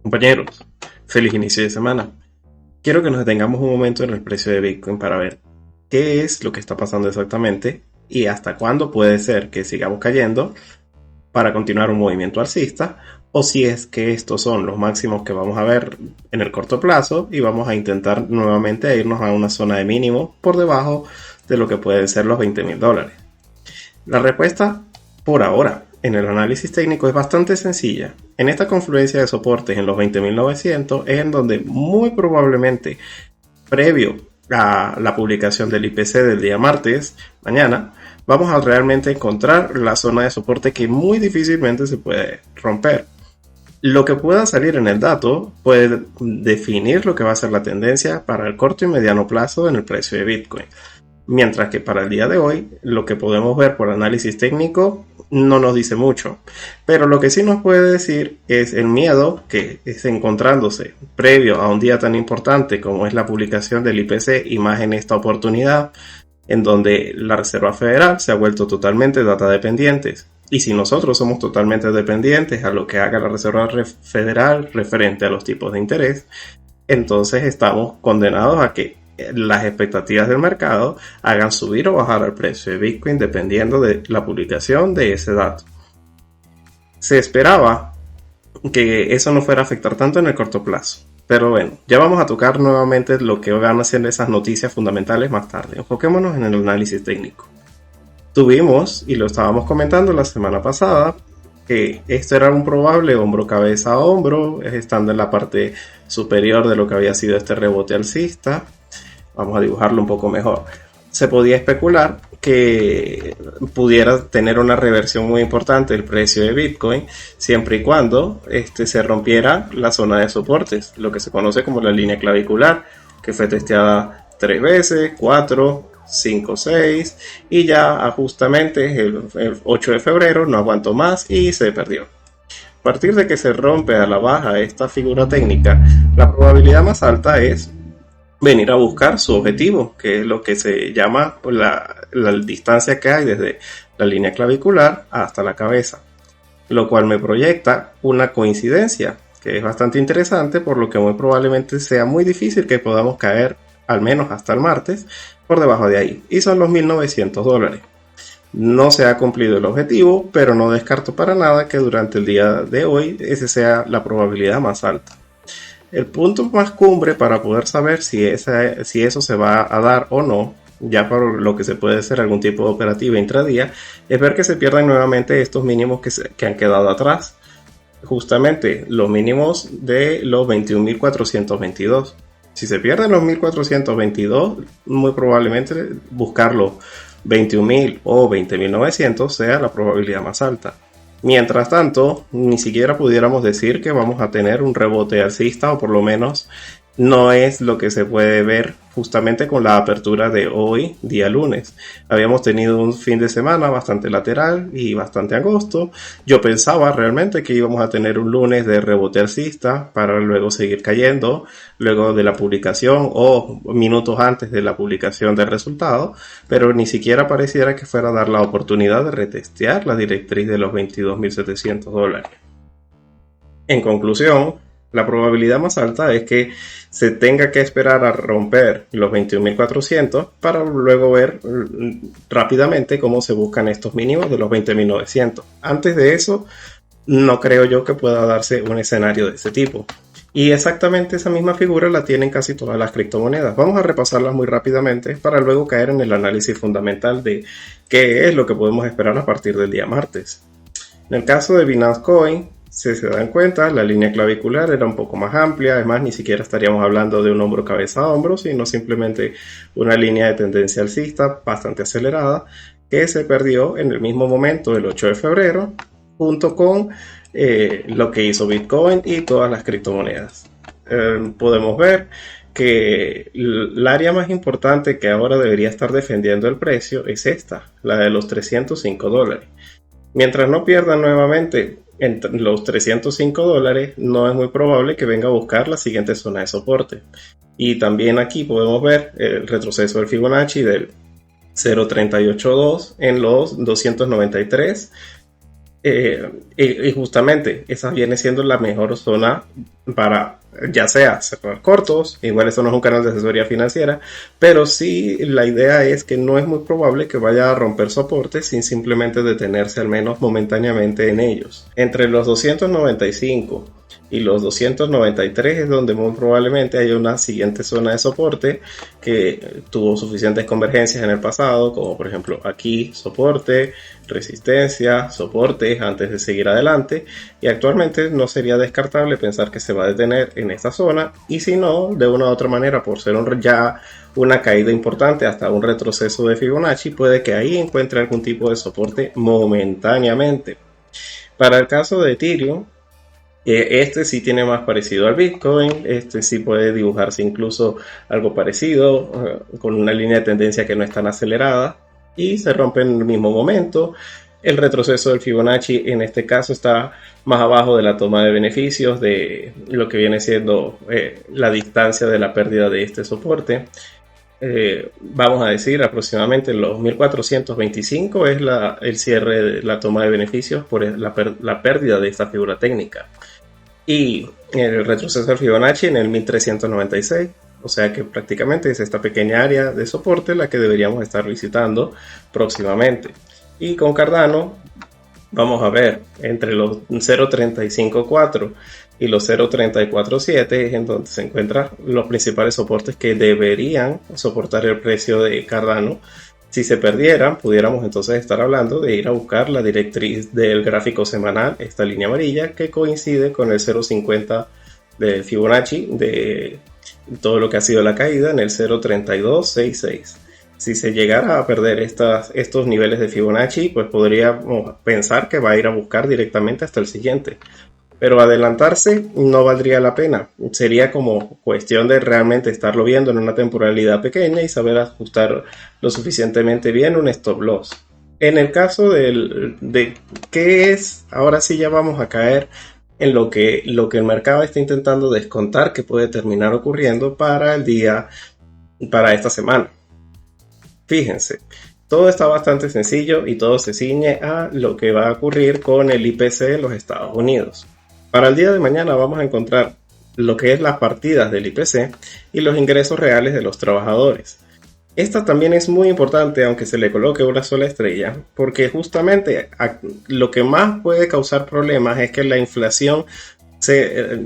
Compañeros, feliz inicio de semana. Quiero que nos detengamos un momento en el precio de Bitcoin para ver qué es lo que está pasando exactamente y hasta cuándo puede ser que sigamos cayendo para continuar un movimiento alcista, o si es que estos son los máximos que vamos a ver en el corto plazo y vamos a intentar nuevamente irnos a una zona de mínimo por debajo de lo que pueden ser los $20,000. La respuesta, por ahora, en el análisis técnico es bastante sencilla. En esta confluencia de soportes en los 20.900 es en donde muy probablemente, previo a la publicación del IPC del día martes, mañana, vamos a realmente encontrar la zona de soporte que muy difícilmente se puede romper. Lo que pueda salir en el dato puede definir lo que va a ser la tendencia para el corto y mediano plazo en el precio de Bitcoin. Mientras que para el día de hoy, lo que podemos ver por análisis técnico no nos dice mucho. Pero lo que sí nos puede decir es el miedo que está encontrándose previo a un día tan importante como es la publicación del IPC y más en esta oportunidad en donde la Reserva Federal se ha vuelto totalmente data dependientes. Y si nosotros somos totalmente dependientes a lo que haga la Reserva Federal referente a los tipos de interés, entonces estamos condenados a que las expectativas del mercado hagan subir o bajar el precio de Bitcoin dependiendo de la publicación de ese dato. Se esperaba que eso no fuera a afectar tanto en el corto plazo, pero bueno, ya vamos a tocar nuevamente lo que van a ser esas noticias fundamentales más tarde. Enfoquémonos en el análisis técnico. Tuvimos, y lo estábamos comentando la semana pasada, que esto era un probable hombro cabeza a hombro, estando en la parte superior de lo que había sido este rebote alcista. Vamos a dibujarlo un poco mejor. Se podía especular que pudiera tener una reversión muy importante el precio de Bitcoin siempre y cuando se rompiera la zona de soportes, lo que se conoce como la línea clavicular, que fue testeada 3 veces, 4, 5, 6 y ya justamente el 8 de febrero no aguantó más y se perdió. A partir de que se rompe a la baja esta figura técnica, la probabilidad más alta es venir a buscar su objetivo, que es lo que se llama la distancia que hay desde la línea clavicular hasta la cabeza, lo cual me proyecta una coincidencia que es bastante interesante, por lo que muy probablemente sea muy difícil que podamos caer al menos hasta el martes por debajo de ahí, y son los $1.900. No se ha cumplido el objetivo, pero no descarto para nada que durante el día de hoy esa sea la probabilidad más alta. El punto más cumbre para poder saber si eso se va a dar o no, ya por lo que se puede hacer algún tipo de operativa intradía, es ver que se pierdan nuevamente estos mínimos que han quedado atrás. Justamente los mínimos de los 21.422. Si se pierden los 1.422, muy probablemente buscar los 21.000 o 20.900 sea la probabilidad más alta. Mientras tanto, ni siquiera pudiéramos decir que vamos a tener un rebote alcista, o por lo menos no es lo que se puede ver justamente con la apertura de hoy, día lunes. Habíamos tenido un fin de semana bastante lateral y bastante angosto. Yo pensaba realmente que íbamos a tener un lunes de rebote alcista para luego seguir cayendo, luego de la publicación o minutos antes de la publicación del resultado, pero ni siquiera pareciera que fuera a dar la oportunidad de retestear la directriz de los $22.700. En conclusión, la probabilidad más alta es que se tenga que esperar a romper los 21.400 para luego ver rápidamente cómo se buscan estos mínimos de los 20.900. Antes de eso, no creo yo que pueda darse un escenario de ese tipo. Y exactamente esa misma figura la tienen casi todas las criptomonedas. Vamos a repasarlas muy rápidamente para luego caer en el análisis fundamental de qué es lo que podemos esperar a partir del día martes. En el caso de Binance Coin, si se dan cuenta, la línea clavicular era un poco más amplia, además ni siquiera estaríamos hablando de un hombro cabeza a hombro, sino simplemente una línea de tendencia alcista bastante acelerada que se perdió en el mismo momento del 8 de febrero junto con lo que hizo Bitcoin y todas las criptomonedas. Podemos ver que el área más importante que ahora debería estar defendiendo el precio es esta, la de los $305. Mientras no pierdan nuevamente en los $305, no es muy probable que venga a buscar la siguiente zona de soporte. Y también aquí podemos ver el retroceso del Fibonacci del 0.382 en los 293 Y justamente esa viene siendo la mejor zona para ya sea cerrar cortos. Igual esto no es un canal de asesoría financiera, pero sí la idea es que no es muy probable que vaya a romper soporte sin simplemente detenerse al menos momentáneamente en ellos. Entre los 295 y los 293 es donde muy probablemente hay una siguiente zona de soporte que tuvo suficientes convergencias en el pasado, como por ejemplo aquí soporte, resistencia, soporte antes de seguir adelante, y actualmente no sería descartable pensar que se va a detener en esta zona, y si no, de una u otra manera, por ser ya una caída importante hasta un retroceso de Fibonacci, puede que ahí encuentre algún tipo de soporte momentáneamente. Para el caso de Ethereum, este sí tiene más parecido al Bitcoin, este sí puede dibujarse incluso algo parecido, con una línea de tendencia que no es tan acelerada y se rompe en el mismo momento. El retroceso del Fibonacci en este caso está más abajo de la toma de beneficios de lo que viene siendo la distancia de la pérdida de este soporte. Vamos a decir aproximadamente los 1425 es el cierre de la toma de beneficios por la pérdida de esta figura técnica. Y el retroceso del Fibonacci en el 1396, o sea que prácticamente es esta pequeña área de soporte la que deberíamos estar visitando próximamente. Y con Cardano vamos a ver entre los 0.354 y los 0.347 es en donde se encuentran los principales soportes que deberían soportar el precio de Cardano. Si se perdieran, pudiéramos entonces estar hablando de ir a buscar la directriz del gráfico semanal, esta línea amarilla, que coincide con el 0.50 de Fibonacci, de todo lo que ha sido la caída en el 0.3266. Si se llegara a perder estos niveles de Fibonacci, pues podríamos pensar que va a ir a buscar directamente hasta el siguiente. Pero adelantarse no valdría la pena. Sería como cuestión de realmente estarlo viendo en una temporalidad pequeña y saber ajustar lo suficientemente bien un stop loss. En el caso de qué es, ahora sí ya vamos a caer en lo que el mercado está intentando descontar que puede terminar ocurriendo para esta semana. Fíjense, todo está bastante sencillo y todo se ciñe a lo que va a ocurrir con el IPC en los Estados Unidos. Para el día de mañana vamos a encontrar lo que es las partidas del IPC y los ingresos reales de los trabajadores. Esta también es muy importante, aunque se le coloque una sola estrella, porque lo que más puede causar problemas es que la inflación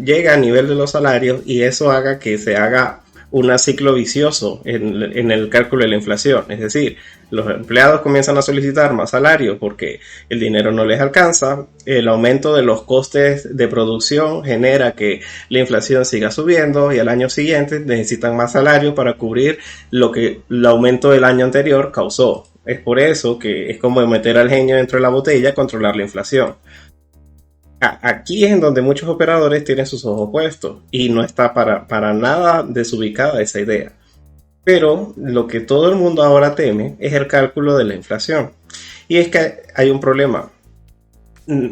llegue a nivel de los salarios y eso haga que se haga un ciclo vicioso en el cálculo de la inflación. Es decir, los empleados comienzan a solicitar más salario porque el dinero no les alcanza, el aumento de los costes de producción genera que la inflación siga subiendo y al año siguiente necesitan más salario para cubrir lo que el aumento del año anterior causó. Es por eso que es como meter al genio dentro de la botella, controlar la inflación. Aquí es en donde muchos operadores tienen sus ojos puestos y no está para nada desubicada esa idea. Pero lo que todo el mundo ahora teme es el cálculo de la inflación. Y es que hay un problema.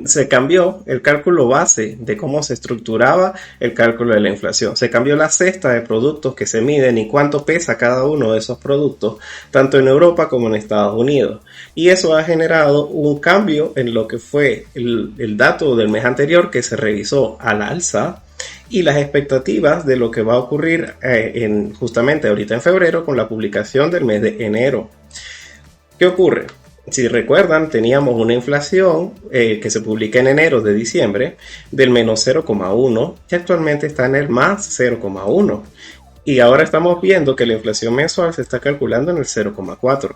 Se cambió el cálculo base de cómo se estructuraba el cálculo de la inflación. Se cambió la cesta de productos que se miden y cuánto pesa cada uno de esos productos, tanto en Europa como en Estados Unidos. Y eso ha generado un cambio en lo que fue el dato del mes anterior que se revisó al alza y las expectativas de lo que va a ocurrir justamente ahorita en febrero con la publicación del mes de enero. ¿Qué ocurre? Si recuerdan, teníamos una inflación que se publica en enero de diciembre del menos 0,1 y actualmente está en el más 0,1. Y ahora estamos viendo que la inflación mensual se está calculando en el 0,4.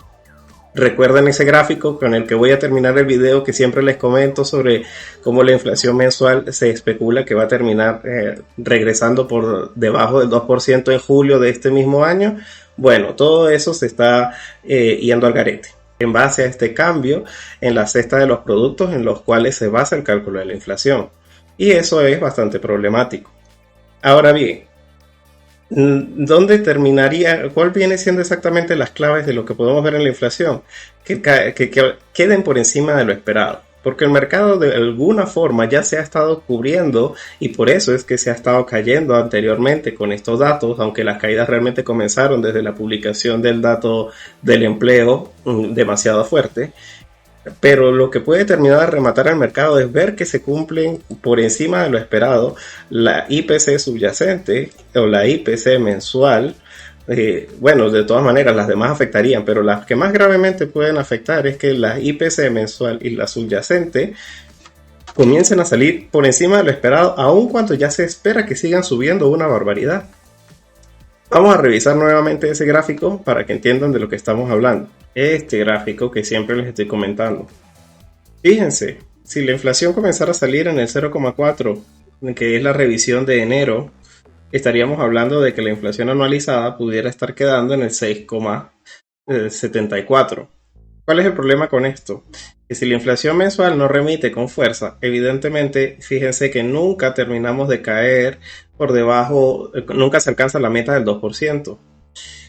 Recuerden ese gráfico con el que voy a terminar el video que siempre les comento sobre cómo la inflación mensual se especula que va a terminar regresando por debajo del 2% en julio de este mismo año. Bueno, todo eso se está yendo al garete en base a este cambio en la cesta de los productos en los cuales se basa el cálculo de la inflación. Y eso es bastante problemático. Ahora bien, ¿dónde terminaría? ¿Cuál viene siendo exactamente las claves de lo que podemos ver en la inflación? Que queden por encima de lo esperado. Porque el mercado de alguna forma ya se ha estado cubriendo y por eso es que se ha estado cayendo anteriormente con estos datos, aunque las caídas realmente comenzaron desde la publicación del dato del empleo demasiado fuerte. Pero lo que puede terminar de rematar el mercado es ver que se cumplen por encima de lo esperado la IPC subyacente o la IPC mensual. Bueno, de todas maneras las demás afectarían, pero las que más gravemente pueden afectar es que la IPC mensual y la subyacente comiencen a salir por encima de lo esperado, aun cuando ya se espera que sigan subiendo una barbaridad. Vamos a revisar nuevamente ese gráfico para que entiendan de lo que estamos hablando. Este gráfico que siempre les estoy comentando. Fíjense, si la inflación comenzara a salir en el 0,4, que es la revisión de enero, estaríamos hablando de que la inflación anualizada pudiera estar quedando en el 6,74. ¿Cuál es el problema con esto? Que si la inflación mensual no remite con fuerza, evidentemente, fíjense que nunca terminamos de caer por debajo, nunca se alcanza la meta del 2%.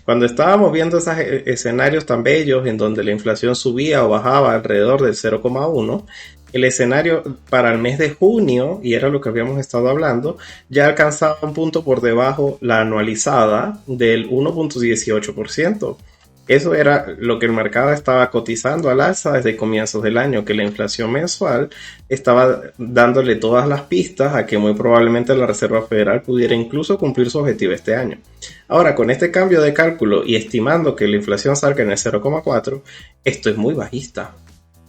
Cuando estábamos viendo esos escenarios tan bellos en donde la inflación subía o bajaba alrededor del 0,1, el escenario para el mes de junio, y era lo que habíamos estado hablando, ya alcanzaba un punto por debajo la anualizada del 1,18%. Eso era lo que el mercado estaba cotizando al alza desde comienzos del año, que la inflación mensual estaba dándole todas las pistas a que muy probablemente la Reserva Federal pudiera incluso cumplir su objetivo este año. Ahora, con este cambio de cálculo y estimando que la inflación salga en el 0,4, esto es muy bajista.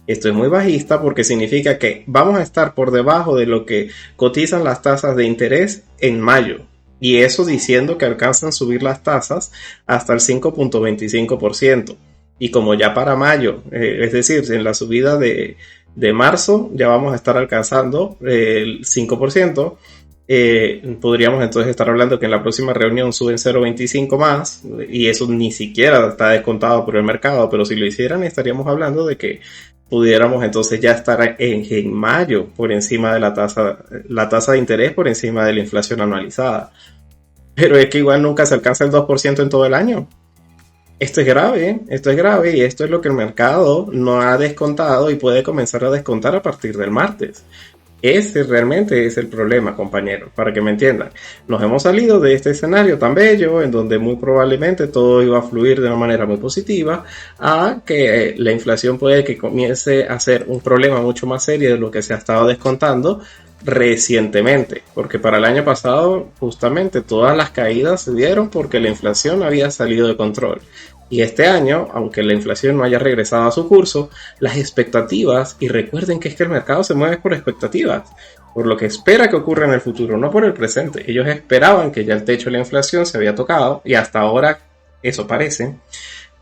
Esto es muy bajista porque significa que vamos a estar por debajo de lo que cotizan las tasas de interés en mayo. Y eso diciendo que alcanzan a subir las tasas hasta el 5,25%. Y como ya para mayo, es decir, en la subida de marzo ya vamos a estar alcanzando el 5%, podríamos entonces estar hablando que en la próxima reunión suben 0,25 más, y eso ni siquiera está descontado por el mercado, pero si lo hicieran estaríamos hablando de que pudiéramos entonces ya estar en mayo por encima de la tasa de interés por encima de la inflación anualizada. Pero es que igual nunca se alcanza el 2% en todo el año. Esto es grave y esto es lo que el mercado no ha descontado y puede comenzar a descontar a partir del martes. Ese realmente es el problema, compañeros, para que me entiendan. Nos hemos salido de este escenario tan bello, en donde muy probablemente todo iba a fluir de una manera muy positiva, a que la inflación puede que comience a ser un problema mucho más serio de lo que se ha estado descontando recientemente, porque para el año pasado justamente todas las caídas se dieron porque la inflación había salido de control. Y este año, aunque la inflación no haya regresado a su curso, las expectativas, y recuerden que es que el mercado se mueve por expectativas, por lo que espera que ocurra en el futuro, no por el presente. Ellos esperaban que ya el techo de la inflación se había tocado, y hasta ahora eso parece,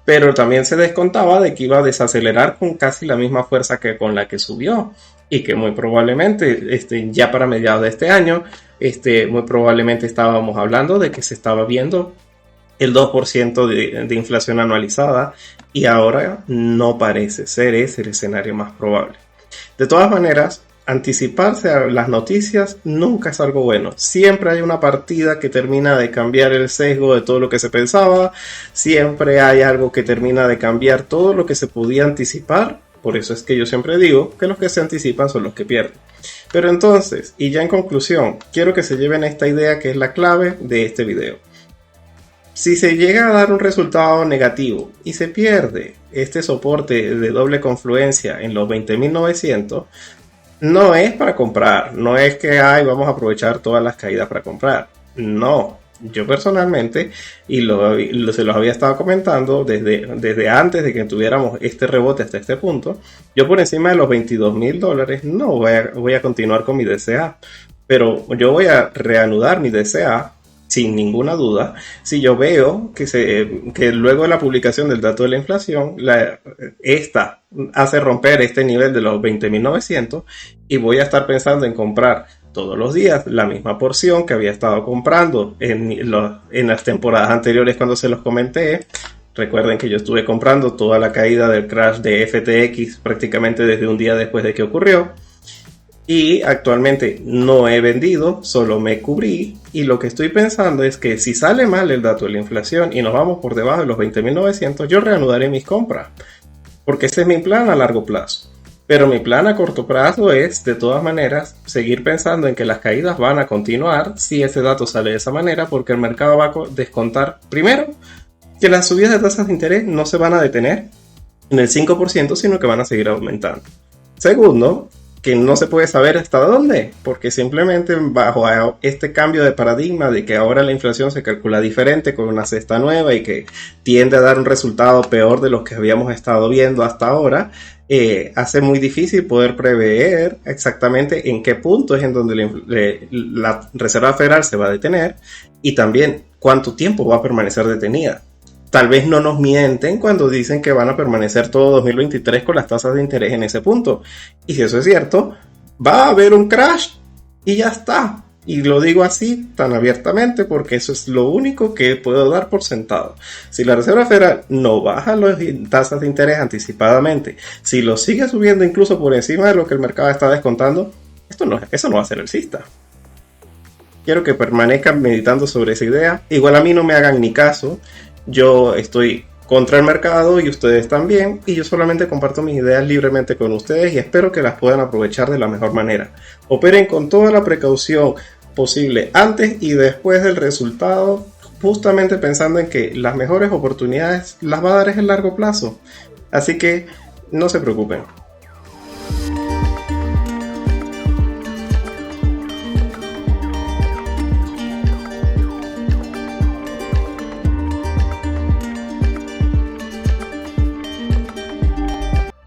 pero también se descontaba de que iba a desacelerar con casi la misma fuerza que con la que subió, y que muy probablemente ya para mediados de este año, muy probablemente estábamos hablando de que se estaba viendo el 2% de inflación anualizada, y ahora no parece ser ese el escenario más probable. De todas maneras, anticiparse a las noticias nunca es algo bueno. Siempre hay una partida que termina de cambiar el sesgo de todo lo que se pensaba, siempre hay algo que termina de cambiar todo lo que se podía anticipar. Por eso es que yo siempre digo que los que se anticipan son los que pierden. Pero entonces, y ya en conclusión, quiero que se lleven esta idea que es la clave de este video. Si se llega a dar un resultado negativo y se pierde este soporte de doble confluencia en los 20.900, no es para comprar, no es que vamos a aprovechar todas las caídas para comprar. No, yo personalmente, y se los había estado comentando desde antes de que tuviéramos este rebote hasta este punto, yo por encima de los $22,000 no voy a continuar con mi DCA, pero yo voy a reanudar mi DCA sin ninguna duda, si yo veo que luego de la publicación del dato de la inflación, esta hace romper este nivel de los 20.900, y voy a estar pensando en comprar todos los días la misma porción que había estado comprando en las temporadas anteriores cuando se los comenté. Recuerden que yo estuve comprando toda la caída del crash de FTX prácticamente desde un día después de que ocurrió. Y actualmente no he vendido, solo me cubrí, y lo que estoy pensando es que si sale mal el dato de la inflación y nos vamos por debajo de los 20.900, yo reanudaré mis compras, porque ese es mi plan a largo plazo. Pero mi plan a corto plazo es, de todas maneras, seguir pensando en que las caídas van a continuar si ese dato sale de esa manera, porque el mercado va a descontar, primero, que las subidas de tasas de interés no se van a detener. en el 5%, sino que van a seguir aumentando. Segundo, que no se puede saber hasta dónde, porque simplemente bajo este cambio de paradigma de que ahora la inflación se calcula diferente con una cesta nueva y que tiende a dar un resultado peor de lo que habíamos estado viendo hasta ahora, hace muy difícil poder prever exactamente en qué punto es en donde la Reserva Federal se va a detener y también cuánto tiempo va a permanecer detenida. Tal vez no nos mienten cuando dicen que van a permanecer todo 2023 con las tasas de interés en ese punto. Y si eso es cierto, va a haber un crash y ya está. Y lo digo así tan abiertamente porque eso es lo único que puedo dar por sentado. Si la Reserva Federal no baja las tasas de interés anticipadamente, si lo sigue subiendo incluso por encima de lo que el mercado está descontando, eso no va a ser alcista. Quiero que permanezcan meditando sobre esa idea. Igual a mí no me hagan ni caso. Yo estoy contra el mercado y ustedes también. Y yo solamente comparto mis ideas libremente con ustedes y espero que las puedan aprovechar de la mejor manera. Operen con toda la precaución posible antes y después del resultado, justamente pensando en que las mejores oportunidades las va a dar es el largo plazo. Así que no se preocupen.